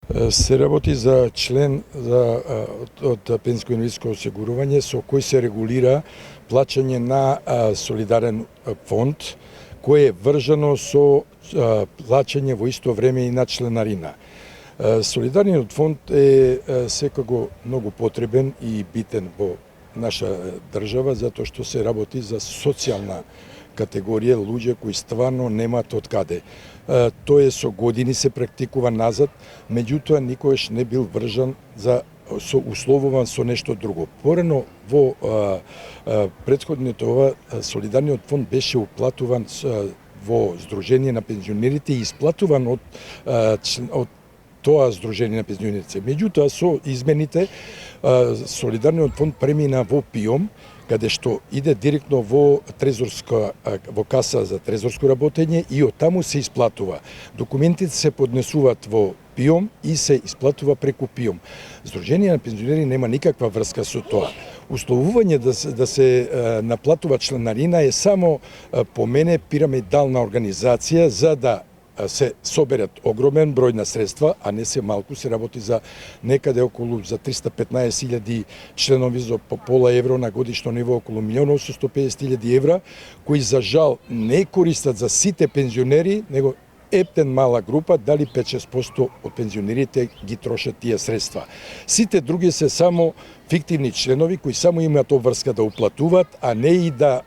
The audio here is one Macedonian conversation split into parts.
Се работи за член од пензионерско осигурување со кој се регулира плаќање на солидарен фонд, кој е вржано со плаќање во исто време и на членарина. Солидарниот фонд е секако многу потребен и битен во наша држава, затоа што се работи за социјална категорија луѓе кои стварно немаат од каде. Тој е со години се практикува назад, меѓутоа никогаш не бил вржан условуван со нешто друго. Порано во претходниот солидарниот фонд беше уплатуван во Сдружение на пензионерите и исплатуван од тоа Сдружение на пензионерите. Меѓутоа со измените солидарниот фонд премина во ПИОМ, каде што иде директно во каса за трезорско работење и од таму се исплатува. Документите се поднесуваат во ПИОМ и се исплатува преку ПИОМ. Сдружение на пензионери нема никаква врска со тоа. Условување да се наплатува членарина е само по мене пирамидална организација за да се соберат огромен број на средства, а не се малку, се работи за некаде околу за 315.000 членови за по пола евро на годишно ниво, околу 1.850.000 евра, кои за жал не користат за сите пензионери, него ептен мала група, дали 5-6% од пензионерите ги трошат тие средства. Сите други се само фиктивни членови кои само имаат обврска да уплатуваат, а не и да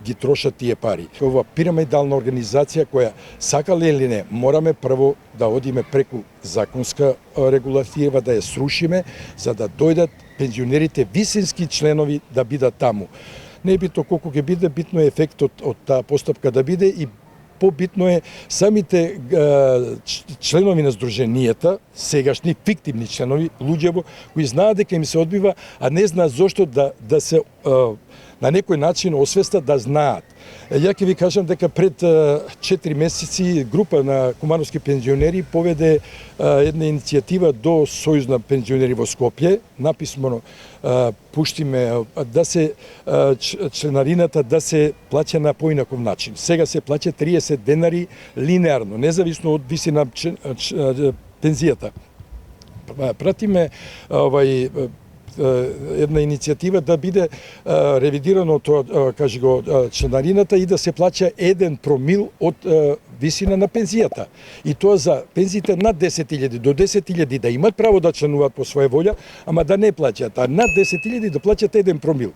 ги трошат тие пари. Ова пирамидална организација која сакале или не, мораме прво да одиме преку законска регулатива, да ја срушиме, за да дојдат пензионерите висински членови да бидат таму. Не е битно колку ќе биде, битно е ефектот од таа постапка да биде и побитно е самите членови на Сдруженијата, сегашни фиктивни членови, луѓе кои знаат дека им се одбива, а не знаат зошто да се на некој начин освестат да знаат. Ја ќе ви кажам дека пред 4 месеци група на кумановски пензионери поведе една иницијатива до Сојуз на пензионери во Скопје, написмено пуштиме да се членарината да се плаќа на поинаков начин. Сега се плаќа 30 денари линеарно, независно од висина пензијата. Пратиме една иницијатива да биде ревидирано тоа, кажи го, членарината и да се плаќа 1 промил од висина на пензијата. И тоа за пензиите над 10.000 до 10.000 да имат право да членуваат по своја волја, ама да не плаќаат, а над 10.000 да плаќат 1 промил.